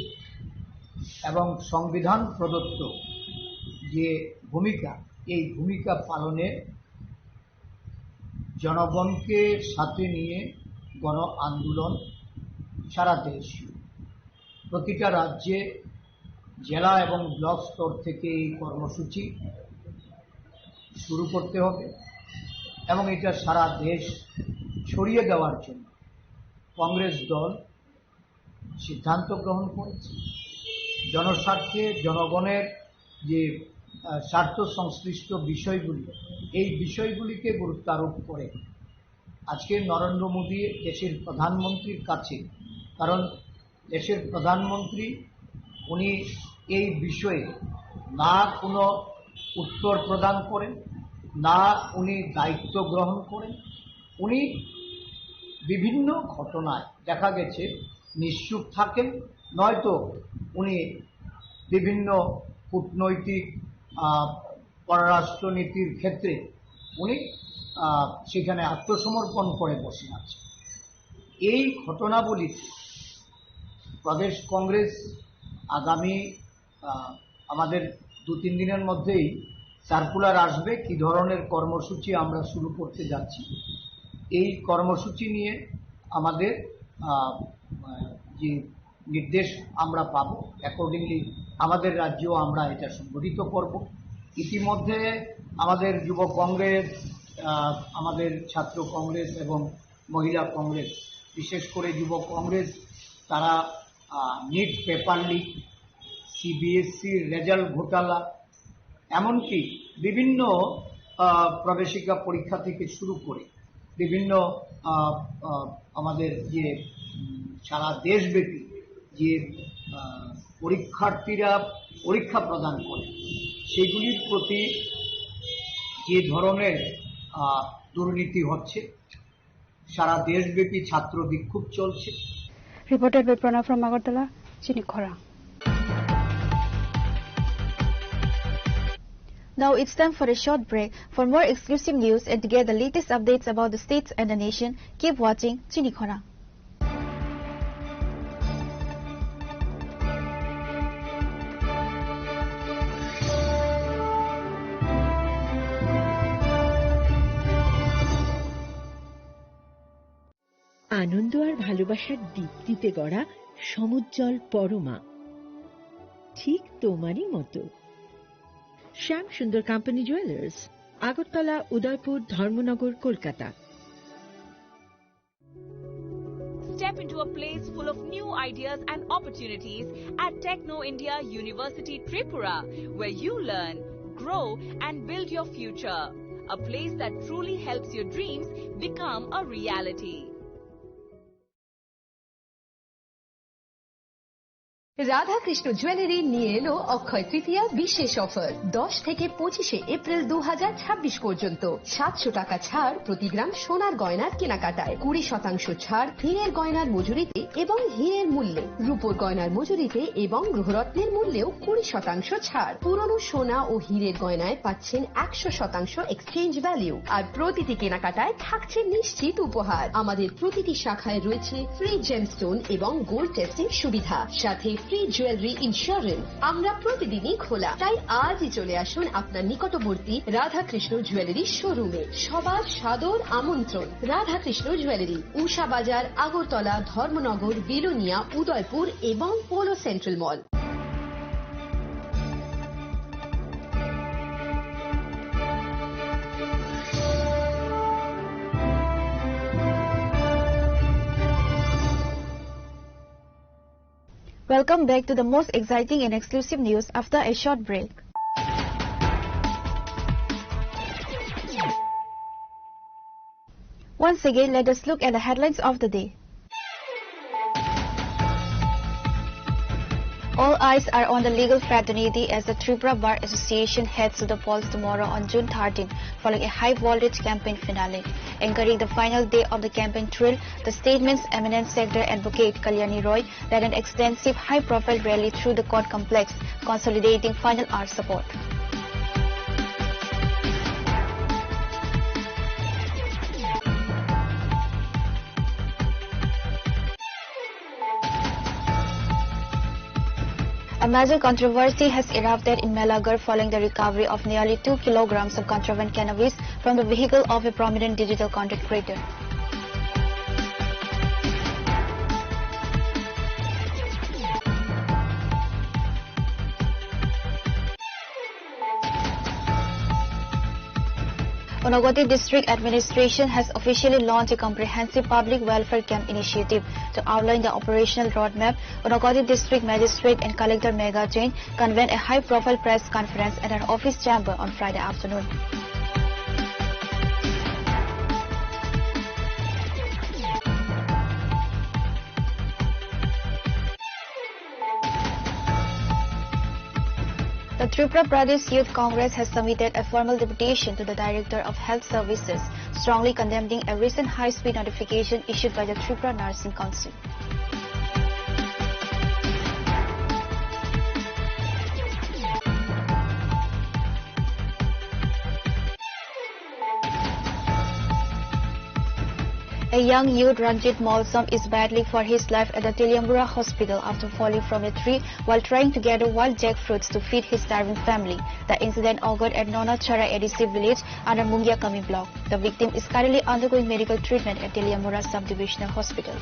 এবং সংবিধান প্রদত্ত যে ভূমিকা, এই ভূমিকা পালনে জনগণকে সাথে নিয়ে গণ আন্দোলন সারা দেশ, প্রতিটা রাজ্যে জেলা এবং ব্লক স্তর থেকে এই কর্মসূচি শুরু করতে হবে এবং এটা সারা দেশ ছড়িয়ে দেওয়ার জন্য কংগ্রেস দল সিদ্ধান্ত গ্রহণ করেছে। জনস্বার্থে জনগণের যে স্বার্থ সংশ্লিষ্ট বিষয়গুলি, এই বিষয়গুলিকে গুরুত্ব আরোপ করে আজকে নরেন্দ্র মোদী দেশের প্রধানমন্ত্রীর কাছে, কারণ দেশের প্রধানমন্ত্রী উনি এই বিষয়ে না কোনো উত্তর প্রদান করেন, না উনি দায়িত্ব গ্রহণ করেন, উনি বিভিন্ন ঘটনায় দেখা গেছে নিশ্চুপ থাকেন, নয়তো উনি বিভিন্ন কূটনৈতিক পররাষ্ট্রনীতির ক্ষেত্রে উনি সেখানে আত্মসমর্পণ করে বসে আছেন। এই ঘটনাবলীতে প্রদেশ কংগ্রেস আগামী আমাদের 2-3 দিনের মধ্যেই সার্কুলার আসবে কি ধরনের কর্মসূচি আমরা শুরু করতে যাচ্ছি। এই কর্মসূচি নিয়ে আমাদের যে নির্দেশ আমরা পাবো, অ্যাকর্ডিংলি আমাদের রাজ্যেও আমরা এটা সংগঠিত করব। ইতিমধ্যে আমাদের যুব কংগ্রেস, আমাদের ছাত্র কংগ্রেস এবং মহিলা কংগ্রেস, বিশেষ করে যুব কংগ্রেস, তারা নিট পেপার লিক, সিবিএসসির রেজাল্ট ঘোটালা, এমনকি বিভিন্ন প্রবেশিকা পরীক্ষা থেকে শুরু করে বিভিন্ন আমাদের যে সারা দেশব্যাপী যে পরীক্ষার্থীরা পরীক্ষা প্রদান করে সেগুলির প্রতি যে ধরনের দুর্নীতি হচ্ছে, সারা দেশব্যাপী ছাত্র বিক্ষোভ চলছে। Reported by Pranav from Agartala, Chinikhora. Now it's time for a short break. For more exclusive news and to get the latest updates about the states and the nation, keep watching Chinikhora. আনন্দ আর ভালোবাসার দীপ্তিতে গড়া সমুজ্জ্বল পরমা, ঠিক তোমারই মতো। শ্যাম সুন্দর company jewellers, Agartala, Udaipur, Dharmanagar, Kolkata. Step into a place full of new ideas and opportunities at Techno India University Tripura, where you learn, grow and build your future. A place that truly helps your dreams become a reality. Radhakrishna jewellery নিয়ে এলো অক্ষয় তৃতীয়া বিশেষ offer. 10 থেকে 25 April 2026 পর্যন্ত 700 টাকা ছাড় প্রতি গ্রাম সোনার গয়নার কেনাকাটায়, 20% ছাড় হীরের গয়নার মজুরিতে এবং হীরের মূল্যে, রূপোর গয়নার মজুরিতে এবং গ্রহরত্নের মূল্যেও 20% ছাড়। পুরনো সোনা ও হীরের গয়নায় পাচ্ছেন 100% এক্সচেঞ্জ ভ্যালু, আর প্রতিটি কেনাকাটায় থাকছে নিশ্চিত উপহার। আমাদের প্রতিটি শাখায় রয়েছে ফ্রি জেমস্টোন এবং গোল্ড টেস্টিং সুবিধা, সাথে ফ্রি জুয়েলারি ইন্স্যুরেন্স। আমরা প্রতিদিনই খোলা, তাই আজই চলে আসুন আপনার নিকটবর্তী রাধাকৃষ্ণ জুয়েলারি শোরুমে। সবার সাদর আমন্ত্রণ। রাধাকৃষ্ণ জুয়েলারি, উষা বাজার, আগরতলা, ধর্মনগর, বিলোনিয়া, উদয়পুর এবং polo central mall. Welcome back to the most exciting and exclusive news after a short break. Once again, let us look at the headlines of the day. All eyes are on the legal fraternity as the Tripura Bar Association heads to the polls tomorrow on June 13, following a high-voltage campaign finale. Anchoring the final day of the campaign thrill, the statement's eminent sector advocate Kalyani Roy led an extensive high-profile rally through the court complex, consolidating final hour support. A major controversy has erupted in Melagar following the recovery of nearly 2 kilograms of contraband cannabis from the vehicle of a prominent digital content creator. Unagoti District Administration has officially launched a comprehensive public welfare camp initiative. To outline the operational roadmap, Unagoti District Magistrate and Collector Megha Jain convened a high-profile press conference at an office chamber on Friday afternoon. The Tripura Pradesh Youth Congress has submitted a formal deputation to the Director of Health Services, strongly condemning a recent high-speed notification issued by the Tripura Nursing Council. A young youth, Ranjit Malsam, is battling for his life at the Tiliambura Hospital after falling from a tree while trying to gather wild jackfruits to feed his starving family. The incident occurred at Nonachara ADC village under Mungia Kami block. The victim is currently undergoing medical treatment at Tiliambura Subdivisional Hospital.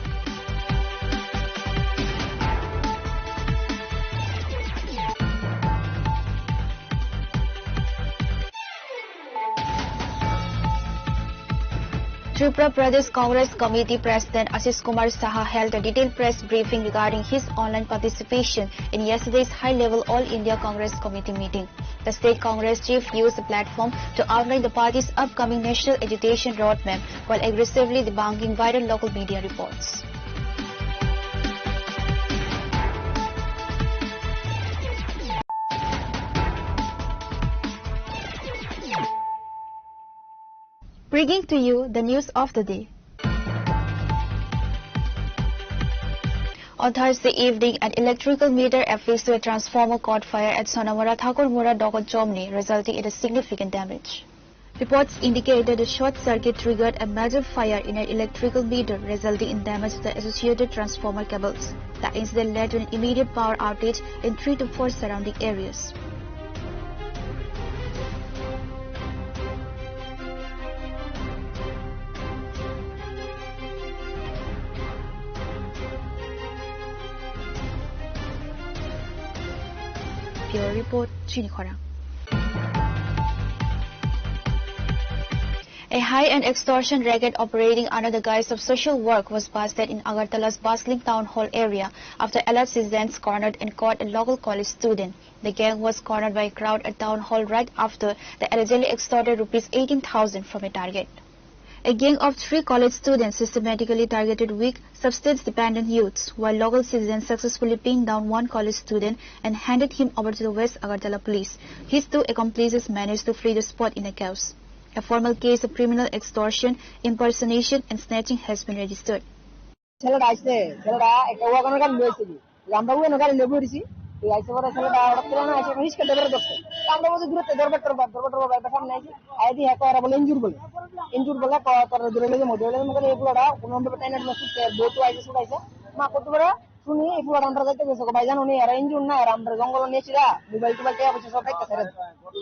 Tripura Pradesh Congress Committee President Ashish Kumar Saha held a detailed press briefing regarding his online participation in yesterday's high-level All India Congress Committee meeting. The state Congress chief used the platform to outline the party's upcoming national agitation roadmap while aggressively debunking viral local media reports. Bringing to you the news of the day. On Thursday evening, an electrical meter affixed to a transformer caught fire at Sonamura Thakurmura Dogon Chomni, resulting in a significant damage. Reports indicated a short circuit triggered a major fire in an electrical meter, resulting in damage to the associated transformer cables. The incident led to an immediate power outage in 3 to 4 surrounding areas. Bureau Report, Chini Khorang. A high-end extortion racket operating under the guise of social work was busted in Agartala's bustling town hall area after alleged citizens cornered and caught a local college student. The gang was cornered by a crowd at town hall right after they allegedly extorted Rs 18,000 from a target. A gang of 3 college students systematically targeted weak, substance-dependent youths, while local citizens successfully pinned down one college student and handed him over to the West Agartala police. His 2 accomplices managed to flee the spot in a chaos. A formal case of criminal extortion, impersonation, and snatching has been registered. শুনি এই পুরো আমরা যাইতে গেছে ভাই জানো নি এরা ইনজুর না এরা আমরা জঙ্গল নিয়েছিলা মোবাইল টোবাইল কে অবশ্য সব একটা ছেড়ে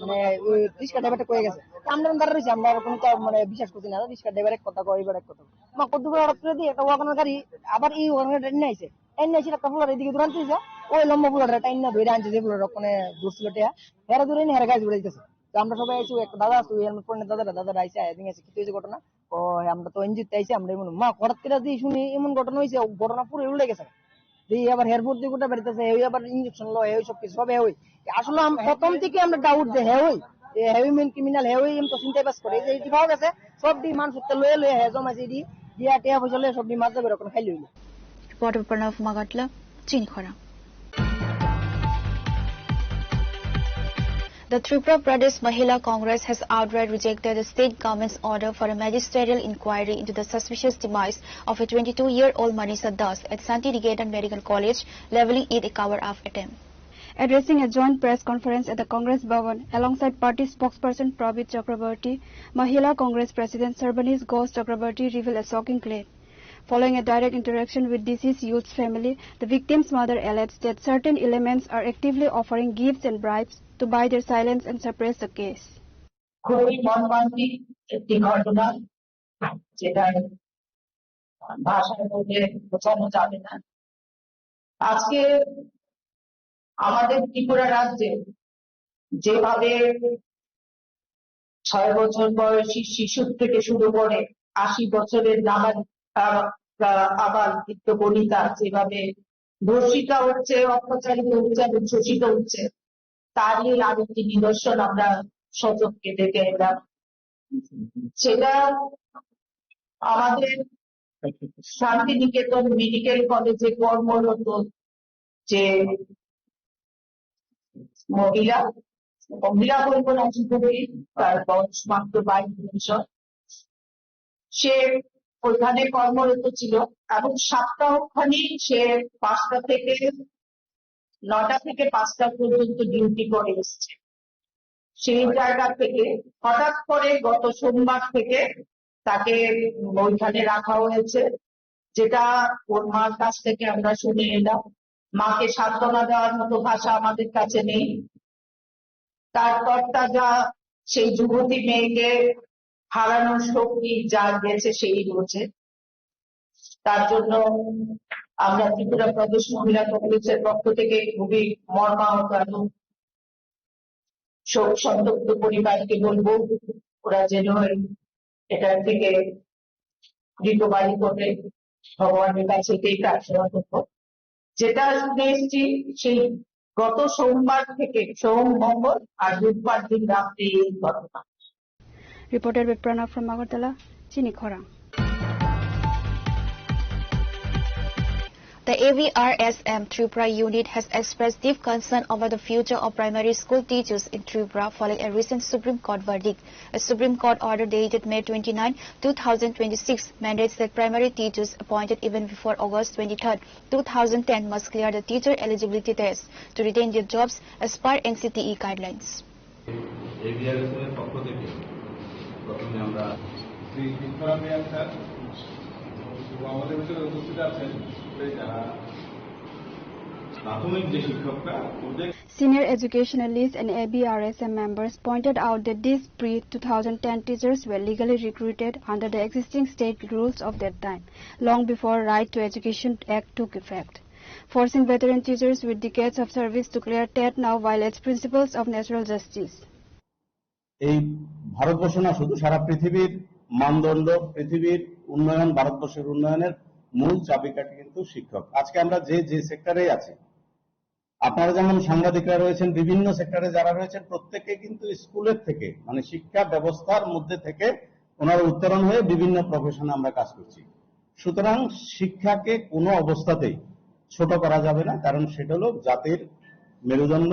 মানে ওই রিস্কা ড্রাইভারটা কয়ে গেছে আমরা দাঁড়াইছি আমরা কোনো মানে বিশ্বাস করছি না রিস্কা ড্রাইভার এক কথা কয় এবার এক কথা মা কত করে অর্ডার করে দিয়ে একটা ওয়াগনের গাড়ি আবার এই ওয়াগনের ট্রেন আইছে এনে এসে একটা ফুলার এদিকে দূরান্তে যা ওই লম্বা ফুলার টাইম না ধরে আনছে যে ফুলার মানে দূরছিল টিয়া হেরা দূরে নিয়ে হেরা গাছ উড়াইতেছে তো আমরা সবাই আইছি একটা দাদা আছে হেলমেট পরে দাদা আইছে এদিকে এসে কি হয়েছে ঘটনা ও আমরা তো এনজিতে আইছি আমরা এমন মা হঠাৎ করে দিয়ে শুনি এমন ঘটনা হয়েছে ঘটনা পুরো উল্টে গেছে দিয়ে আবার এয়ারপোর্ট দিয়ে গোটা বেরোতেছে এই আবার ইঞ্জেকশন লো এই সব কিছু সব হই আসলে প্রথম থেকে আমরা ডাউট যে হই হেভি মেন ক্রিমিনাল হেই এম তো চিন্তাই পাস করে এই পাওয়া গেছে সব ডি মানুষ তো লয়ে লয়ে হে জমাইছে দি দিয়া টিয়া বসলে সব ডি মাছ যাবে রকম খাই লইলো Reporter Pranav Magatla, Chini Khorang. The Tripura Pradesh Mahila Congress has outright rejected the state government's order for a magisterial inquiry into the suspicious demise of a 22-year-old Manisa Das at Santi Niketan Medical College, levelling it a cover-up attempt. Addressing a joint press conference at the Congress Bhavan alongside party spokesperson Prabit Chakrabarti, Mahila Congress President Sarbanis Ghosh Chakrabarti revealed a shocking claim. Following a direct interaction with deceased youth's family, the victim's mother alleged that certain elements are actively offering gifts and bribes to buy their silence and suppress the case. খুবই মর্মান্তিক একটি ঘটনা যেটা ভাষায় বলে বোঝানো যাবে না। আজকে আমাদের ত্রিপুরা রাজ্যে যেভাবে 6 বছর বয়সী শিশু থেকে শুরু করে 80 বছরের আবার বৃদ্ধ বনিতা যেভাবে ধর্ষিত হচ্ছে, অত্যাচারিত হচ্ছে এবং শোষিত হচ্ছে, তারই আরেকটি নিদর্শন আমরা সচক্ষে দেখে এলাম। সেটা আমাদের শান্তিনিকেতন মেডিকেল কলেজে কর্মরত যে মহিলা বলবো না, তার বয়স মাত্র 22 বছর, সে ওইখানে কর্মরত ছিল এবং সপ্তাহখানি সে 5টা থেকে 9টা থেকে 5টা পর্যন্ত ডিউটি করে এসছে। সেই জায়গা থেকে হঠাৎ করে গত সোমবার থেকে তাকে ওইখানে রাখা হয়েছে, যেটা ওর মার কাছ থেকে আমরা শুনে এলাম। মাকে সান্ত্বনা দেওয়ার মতো ভাষা আমাদের কাছে নেই। তারপর যা সেই যুবতী মেয়েকে হারানোর শক্তি যার গেছে সেই রয়েছে। তার জন্য আমরা ত্রিপুরা প্রদেশ মহিলা কংগ্রেসের পক্ষ থেকে খুবই মর্মাহত এবং শোক সন্তপ্ত পরিবারকে বলবো ওরা যেন এটা থেকে রিকভারি করে ভগবানের কাছে এটাই প্রার্থনা করবো। যেটা শুনে এসছি সেই গত সোমবার থেকে সোম মঙ্গল আর বুধবার দিন রাত্রে এই ঘটনা। Reported by Pranav from Agartala, Chini Khorang. The AVRSM Tripura unit has expressed deep concern over the future of primary school teachers in Tripura following a recent Supreme Court verdict. A Supreme Court order dated May 29, 2026 mandates that primary teachers appointed even before August 23, 2010 must clear the teacher eligibility test to retain their jobs as per NCTE guidelines. AVRSM এর পক্ষ থেকে প্রথমে আমরা Shri Vikram Mian sir আমাদের ভিতরে উপস্থিত আছেন যারা প্রাথমিক যে শিক্ষকরা Senior educationalists and ABRSM members pointed out that these pre-2010 teachers were legally recruited under the existing state rules of that time, long before Right to Education Act took effect. Forcing veteran teachers with decades of service to clear TET now violates principles of natural justice. এই ভারতবর্ষ না শুধু সারা পৃথিবীর মানদণ্ড, পৃথিবীর উন্নয়ন, ভারতবর্ষের উন্নয়নের মূল চাবিকাঠি কিন্তু শিক্ষক। আজকে আমরা যে সেক্টরে আছি, আপনারা যেমন সাংবাদিকরা রয়েছেন, বিভিন্ন সেক্টরে যারা রয়েছেন, প্রত্যেকে কিন্তু স্কুলের থেকে মানে শিক্ষা ব্যবস্থার মধ্যে থেকে ওনারা উত্তরণ হয়ে বিভিন্ন প্রফেশনে আমরা কাজ করছি। সুতরাং শিক্ষাকে কোনো অবস্থাতেই ছোট করা যাবে না, কারণ সেটা হলো জাতির মেরুদণ্ড।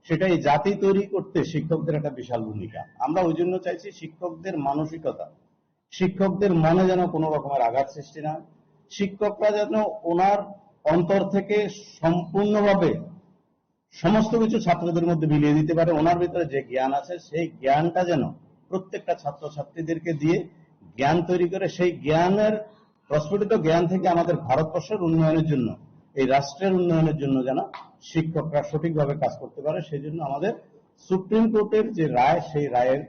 সেটাই জাতি তৈরি করতে শিক্ষকদের একটা বিশাল ভূমিকা। আমরা ওই জন্য চাইছি শিক্ষকদের মানসিকতা, শিক্ষকদের মনে যেন কোনো রকমের আঘাত সৃষ্টি না, শিক্ষকরা যেন ওনার অন্তর থেকে সম্পূর্ণভাবে সমস্ত কিছু ছাত্রদের মধ্যে বিলিয়ে দিতে পারে। ওনার ভিতরে যে জ্ঞান আছে সেই জ্ঞানটা যেন প্রত্যেকটা ছাত্রছাত্রীদেরকে দিয়ে জ্ঞান তৈরি করে, সেই জ্ঞানের প্রস্ফুটিত জ্ঞান থেকে আমাদের ভারতবর্ষের উন্নয়নের জন্য, এই রাষ্ট্রের উন্নয়নের জন্য যেন শিক্ষকরা সঠিকভাবে কাজ করতে পারে। সেই জন্য আমাদের সুপ্রিম কোর্টের যে রায়, সেই রায়ের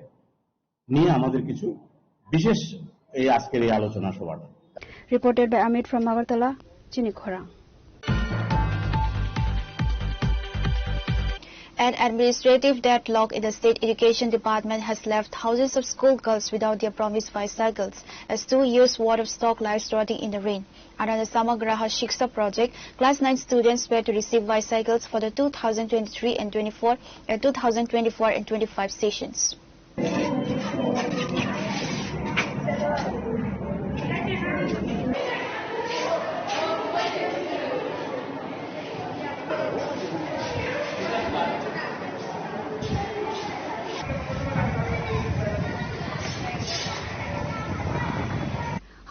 নিয়ে আমাদের কিছু বিশেষ এই আজকের এই আলোচনা সভাটা। Reported by Amit from Agartala, Chini Khorang. An administrative deadlock in the State Education Department has left thousands of schoolgirls without their promised bicycles, as 2 years' worth of stock lies rotting in the rain. Under the Samagraha Shiksha project, Class 9 students were to receive bicycles for the 2023 and 24 and 2024 and 25 sessions.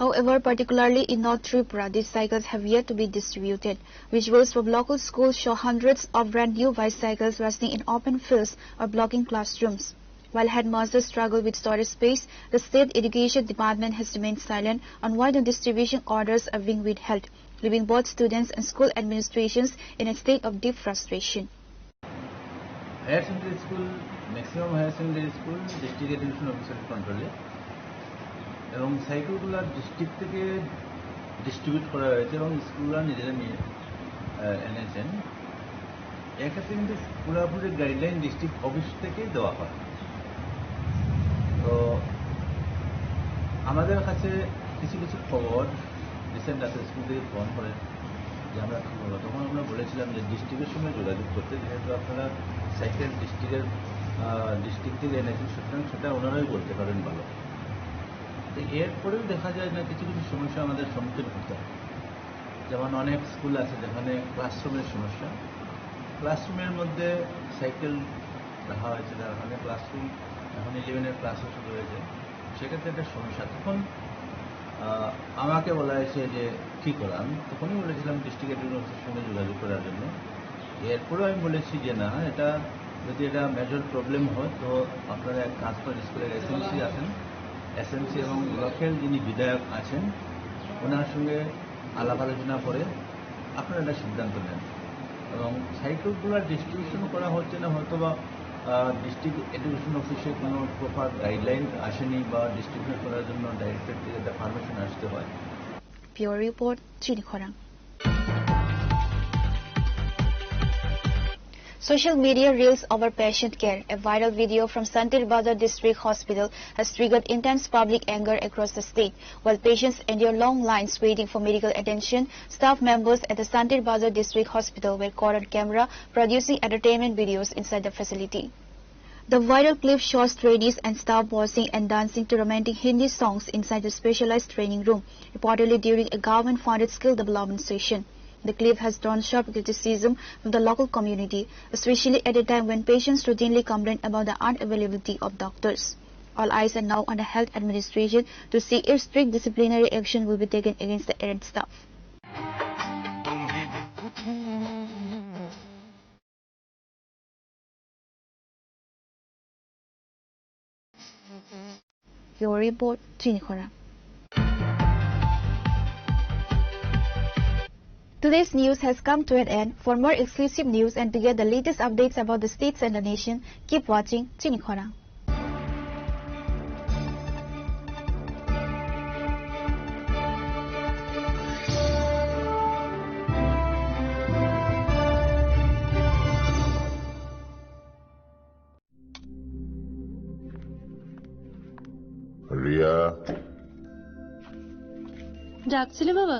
However, particularly in North Tripura, these cycles have yet to be distributed. Visuals from local schools show hundreds of brand new bicycles resting in open fields or blocking classrooms. While headmasters struggle with storage space, the State Education Department has remained silent on why the distribution orders are being withheld, leaving both students and school administrations in a state of deep frustration. Higher secondary school, maximum higher secondary school, district education officer control. এবং সাইকেলগুলো district থেকে distribute করা হয়েছে এবং স্কুলরা নিজেরা নিয়ে এনেছেন। এক্ষেত্রে কিন্তু পুরোপুরি গাইডলাইন ডিস্ট্রিক্ট অফিস থেকে দেওয়া হয়। তো আমাদের কাছে কিছু কিছু খবর রিসেন্ট আছে স্কুল থেকে ফোন করে যে আমরা কী করবো, তখন আমরা বলেছিলাম যে ডিস্ট্রিক্টের সঙ্গে যোগাযোগ করতে, যেহেতু আপনারা সাইকেল ডিস্ট্রিক্ট থেকে এনেছেন, সুতরাং সেটা ওনারাই বলতে পারেন ভালো। এরপরেও দেখা যায় না কিছু কিছু সমস্যা আমাদের সম্মুখীন হতে হয়। যেমন অনেক স্কুল আছে যেখানে ক্লাসরুমের সমস্যা, ক্লাসরুমের মধ্যে সাইকেল রাখা হয়েছে, যার কারণে ক্লাসরুম এখন 11-এর ক্লাসও শুরু হয়েছে, সেক্ষেত্রে একটা সমস্যা। তখন আমাকে বলা হয়েছে যে কী করা, আমি তখনই বলেছিলাম ডিস্ট্রিক্ট এডুকেশন অফিসের সঙ্গে যোগাযোগ করার জন্য। এরপরেও আমি বলেছি যে না, এটা যদি এটা মেজর প্রবলেম হয় তো আপনারা এক কাজ করেন, স্কুলের এসএমসি আছেন, এসএমসি এবং লোকাল যিনি বিধায়ক আছেন ওনার সঙ্গে আলাপ আলোচনা করে আপনারা একটা সিদ্ধান্ত নেন। এবং সাইকেলগুলো ডিস্ট্রিবিউশন করা হচ্ছে না, হয়তো বা ডিস্ট্রিক্ট এডুকেশন অফিসে কোনো প্রপার গাইডলাইন আসেনি বা ডিস্ট্রিবিউশন করার জন্য ডাইরেক্টর থেকে একটা পারমিশন আসতে হয়। Pure Report, Chini Khorang. Social media reels over patient care. A viral video from Santir Bazar District Hospital has triggered intense public anger across the state. While patients endure long lines waiting for medical attention, staff members at the Santir Bazar District Hospital were caught on camera producing entertainment videos inside the facility. The viral clip shows trainees and staff waltzing and dancing to romantic Hindi songs inside the specialized training room, reportedly during a government-funded skill development session. The clip has drawn sharp criticism from the local community, especially at a time when patients routinely complain about the unavailability of doctors. All eyes are now on the health administration to see if strict disciplinary action will be taken against the errant staff. Your report, Chinikhora. Today's news has come to an end. For more exclusive news and to get the latest updates about the states and the nation, keep watching Chinikhora. Riya ডাকছিলে বাবা?